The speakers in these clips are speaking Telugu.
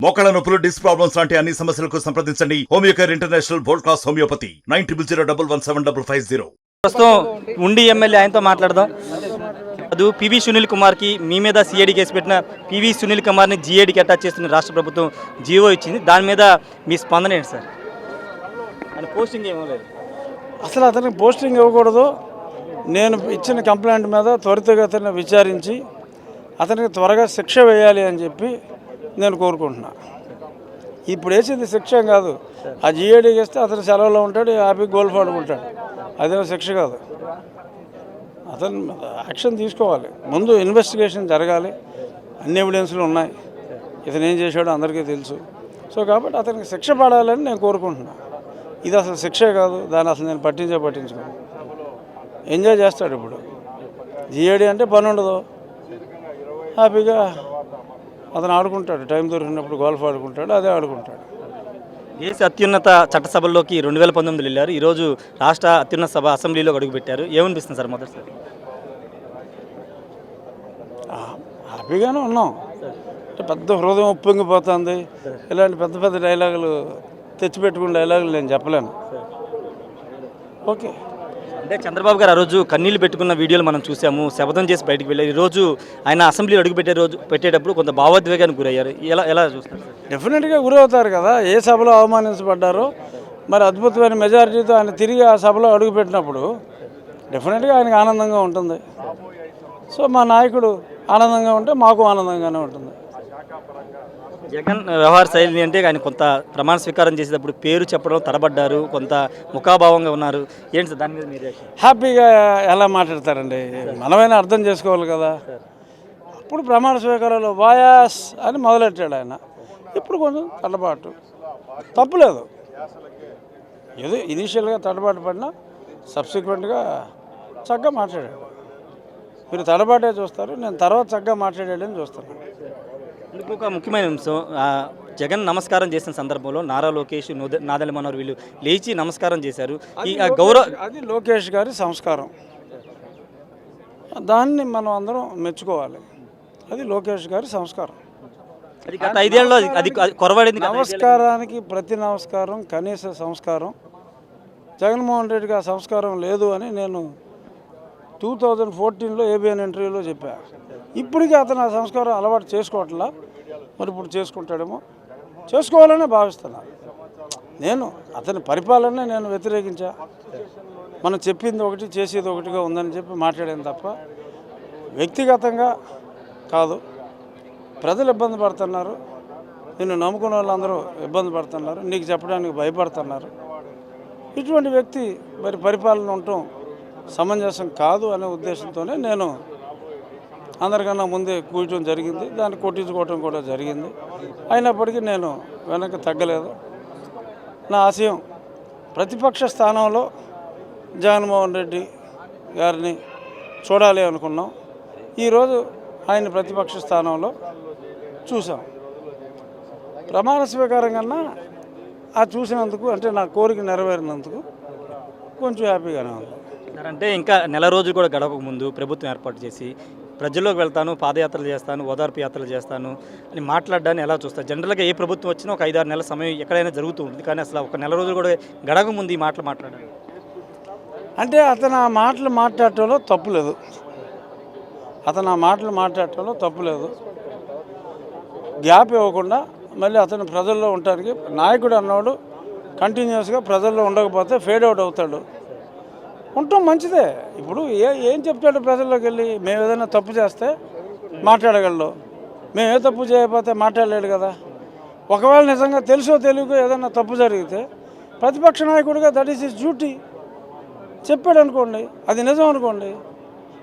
మోకాళ్ళ నొప్పులు, డిస్క్ ప్రాబ్లమ్స్ లాంటి అన్ని సమస్యలకు సంప్రదించండి homeo care international world class homeopathy 9001175550. ప్రస్తుతం ఉండి ఎమ్మెల్యే ఆయనతో మాట్లాడదాం. అది పివి సునీల్ కుమార్కి మీ మీద సిఐడి కేసు పెట్టిన పివి సునీల్ కుమార్ని జిఐడికి అటాచ్ చేస్తున్న రాష్ట్ర ప్రభుత్వం జీవో ఇచ్చింది. దాని మీద మీ స్పందన ఏంటి సార్? ఆయన పోస్టింగ్ ఏమో లేదు. అసలు అతనికి పోస్టింగ్ ఇవ్వకూడదు. నేను ఇచ్చిన కంప్లైంట్ మీద త్వరితగతిన విచారించి అతనికి త్వరగా శిక్ష వేయాలి అని చెప్పి నేను కోరుకుంటున్నా. ఇప్పుడు వేసేది శిక్ష కాదు. ఆ జిఐడికి ఇస్తే అతను సెలవులో ఉంటాడు, హ్యాపీ గోల్ఫ్ ఆడుకుంటాడు. అదేమో శిక్ష కాదు. అతను యాక్షన్ తీసుకోవాలి. ముందు ఇన్వెస్టిగేషన్ జరగాలి. అన్ని ఎవిడెన్స్లు ఉన్నాయి. ఇతను ఏం చేశాడో అందరికీ తెలుసు. సో కాబట్టి అతనికి శిక్ష పడాలని నేను కోరుకుంటున్నా. ఇది అసలు శిక్షే కాదు. దాన్ని అసలు నేను పట్టించుకోను. ఎంజాయ్ చేస్తాడు. ఇప్పుడు జిఐడి అంటే పని ఉండదు, హ్యాపీగా అతను ఆడుకుంటాడు. టైం దొరికినప్పుడు గోల్ఫ్ ఆడుకుంటాడు, అదే ఆడుకుంటాడు. దేశ అత్యున్నత చట్టసభల్లోకి 2019 వెళ్ళారు. ఈరోజు రాష్ట్ర అత్యున్నత సభ అసెంబ్లీలో అడుగుపెట్టారు. ఏమనిపిస్తుంది సార్ మొదటిసారి? హ్యాపీగానే ఉన్నాం. పెద్ద హృదయం ఉప్పొంగిపోతుంది. ఇలాంటి పెద్ద పెద్ద డైలాగులు తెచ్చిపెట్టుకున్న డైలాగులు నేను చెప్పలేను. ఓకే. అంటే చంద్రబాబు గారు ఆ రోజు కన్నీళ్లు పెట్టుకున్న వీడియోలు మనం చూసాము. శపథం చేసి బయటకు వెళ్ళారు. ఈరోజు ఆయన అసెంబ్లీ పెట్టేటప్పుడు కొంత భావోద్వేగానికి గురయ్యారు. ఎలా చూస్తారు? డెఫినెట్గా గురవుతారు కదా. ఏ సభలో అవమానించబడ్డారో మరి అద్భుతమైన మెజారిటీతో ఆయన తిరిగి ఆ సభలో అడుగుపెట్టినప్పుడు డెఫినెట్గా ఆయనకు ఆనందంగా ఉంటుంది. సో మా నాయకుడు ఆనందంగా ఉంటే మాకు ఆనందంగానే ఉంటుంది. జగన్ వ్యవహార శైలి అంటే ఆయన కొంత ప్రమాణ స్వీకారం చేసేటప్పుడు పేరు చెప్పడం తడబడ్డారు, కొంత ముఖాభావంగా ఉన్నారు. ఏంటి సార్ దాని మీద మీరు? హ్యాపీగా ఎలా మాట్లాడతారండి? మనమైనా అర్థం చేసుకోవాలి కదా. అప్పుడు ప్రమాణ స్వీకారంలో వాయాస్ అని మొదలెట్టాడు ఆయన. ఇప్పుడు కొంచెం తడబాటు తప్పులేదు. ఏదో ఇనీషియల్గా తడబాటు పడినా సబ్సిక్వెంట్గా చక్కగా మాట్లాడాడు. మీరు తడబాటే చూస్తారు, నేను తర్వాత చక్కగా మాట్లాడాడని చూస్తాను. ఇంకొక ముఖ్యమైన అంశం, జగన్ నమస్కారం చేసిన సందర్భంలో నారా లోకేష్, నాదెళ్ల మనోహర్ వీళ్ళు లేచి నమస్కారం చేశారు. ఈ గౌరవ అది లోకేష్ గారి సంస్కారం. దాన్ని మనం అందరం మెచ్చుకోవాలి. అది లోకేష్ గారి సంస్కారం. అది గత 5 ఏళ్ళలో అది కొరవడింది. నమస్కారానికి ప్రతి నమస్కారం కనీస సంస్కారం. జగన్మోహన్ రెడ్డికి ఆ సంస్కారం లేదు అని నేను 2014లో ఏబిఎన్ ఇంటర్వ్యూలో చెప్పా. ఇప్పటికీ అతను ఆ సంస్కారం అలవాటు చేసుకోవట్లా. మరి ఇప్పుడు చేసుకుంటాడేమో, చేసుకోవాలనే భావిస్తున్నాను. నేను అతని పరిపాలన నేను వ్యతిరేకించా. మనం చెప్పింది ఒకటి చేసేది ఒకటిగా ఉందని చెప్పి మాట్లాడాను తప్ప వ్యక్తిగతంగా కాదు. ప్రజలు ఇబ్బంది పడుతున్నారు, నిన్ను నమ్ముకున్న వాళ్ళందరూ ఇబ్బంది పడుతున్నారు, నీకు చెప్పడానికి భయపడుతున్నారు. ఇటువంటి వ్యక్తి మరి పరిపాలన ఉండటం సమంజసం కాదు అనే ఉద్దేశంతోనే నేను అందరికన్నా ముందే కూర్చోవడం జరిగింది. దాన్ని కొట్టించుకోవటం కూడా జరిగింది. అయినప్పటికీ నేను వెనక్కి తగ్గలేదు. నా ఆశయం ప్రతిపక్ష స్థానంలో జగన్మోహన్ రెడ్డి గారిని చూడాలి అనుకున్నాం. ఈరోజు ఆయన ప్రతిపక్ష స్థానంలో చూసాం. ప్రమాణ స్వీకారం కన్నా ఆ చూసినందుకు, అంటే నా కోరిక నెరవేరినందుకు కొంచెం హ్యాపీగానే ఉంది. అంటే ఇంకా నెల రోజులు కూడా గడవక ముందు ప్రభుత్వం ఏర్పాటు చేసి ప్రజల్లోకి వెళ్తాను, పాదయాత్రలు చేస్తాను, ఓదార్పు యాత్రలు చేస్తాను అని మాట్లాడడాన్ని ఎలా చూస్తారు? జనరల్గా ఏ ప్రభుత్వం వచ్చినా ఒక 5-6 నెలల సమయం ఎక్కడైనా జరుగుతూ ఉంటుంది. కానీ అసలు ఒక నెల రోజులు కూడా గడవక ముందు ఈ మాటలు మాట్లాడాలి అంటే అతను ఆ మాటలు మాట్లాడటంలో తప్పులేదు. గ్యాప్ ఇవ్వకుండా మళ్ళీ అతను ప్రజల్లో ఉండటానికి, నాయకుడు అన్నవాడు కంటిన్యూస్గా ప్రజల్లో ఉండకపోతే ఫేడ్ అవుట్ అవుతాడు. ఉండటం మంచిదే. ఇప్పుడు ఏం చెప్తాడు ప్రజల్లోకి వెళ్ళి? మేము ఏదైనా తప్పు చేస్తే మాట్లాడగలడు, మేము ఏ తప్పు చేయకపోతే మాట్లాడలేడు కదా. ఒకవేళ నిజంగా తెలుసో తెలియకో ఏదైనా తప్పు జరిగితే ప్రతిపక్ష నాయకుడిగా దట్ ఈస్ హిస్ డ్యూటీ. చెప్పాడు అనుకోండి, అది నిజం అనుకోండి,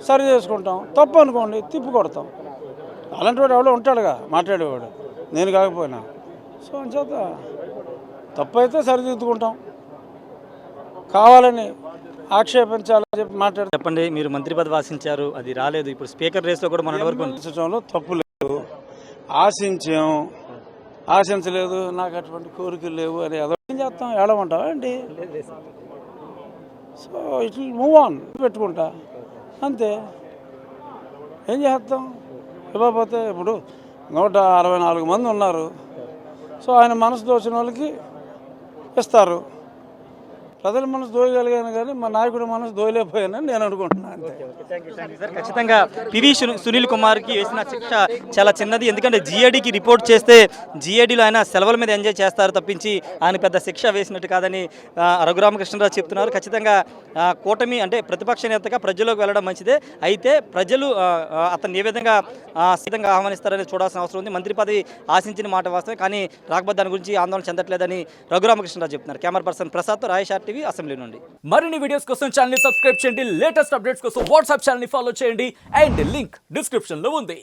సరి చేసుకుంటాం. తప్పు అనుకోండి, తిప్పి కొడతాం. అలాంటి వాడు ఎవడో ఉంటాడుగా మాట్లాడేవాడు, నేను కాకపోయినా. సో అంచేత తప్పు అయితే సరిదిద్దుకుంటాం. కావాలని ఆక్షేపించాలని చెప్పి మాట్లాడు. చెప్పండి, మీరు మంత్రి పదవి ఆశించారు, అది రాలేదు. ఇప్పుడు స్పీకర్ రేస్లో కూడా మన వరకు ఆశించడంలో తప్పు లేదు. ఆశించలేదు, నాకు అటువంటి కోరికలు లేవు అని ఏం చేస్తాం? ఏడమంటావా అండి? So it will move on, పెట్టుకుంటా అంతే. ఏం చేస్తాం? ఇవ్వకపోతే ఇప్పుడు 164 మంది ఉన్నారు. సో ఆయన మనసు దోచిన వాళ్ళకి ఇస్తారు. ప్రజల మనసు దోయగలిగాను కానీ మా నాయకుడి మనసు దోయలేకపోయానని నేను అనుకుంటున్నాను అంతే. సార్ ఖచ్చితంగా పివి సునీల్ కుమార్కి వేసిన శిక్ష చాలా చిన్నది. ఎందుకంటే జిఏడికి రిపోర్ట్ చేస్తే జిఏడిలో ఆయన సెలవుల మీద ఎంజాయ్ చేస్తారు తప్పించి ఆయన పెద్ద శిక్ష వేసినట్టు కాదని రఘురామకృష్ణరాజు చెప్తున్నారు. ఖచ్చితంగా కూటమి అంటే ప్రతిపక్ష నేతగా ప్రజల్లోకి వెళ్ళడం మంచిదే. అయితే ప్రజలు అతన్ని ఏ విధంగా సిద్ధంగా ఆహ్వానిస్తారని చూడాల్సిన అవసరం ఉంది. మంత్రి పదవి ఆశించిన మాట వాస్తవే, కానీ రాకపోతే దాని గురించి ఆందోళన చెందట్లేదని రఘురామకృష్ణరాజు చెప్తున్నారు. కెమెరా పర్సన్ ప్రసాద్తో రాయషార్ టీవీ అసెంబ్లీ నుండి. మరిన్ని వీడియోస్ కోసం ఛానల్ ని సబ్స్క్రైబ్ చేయండి. లేటెస్ట్ అప్డేట్స్ కోసం వాట్సాప్ ఛానల్ ని ఫాలో చేయండి. అండ్ లింక్ డిస్క్రిప్షన్ లో ఉంది.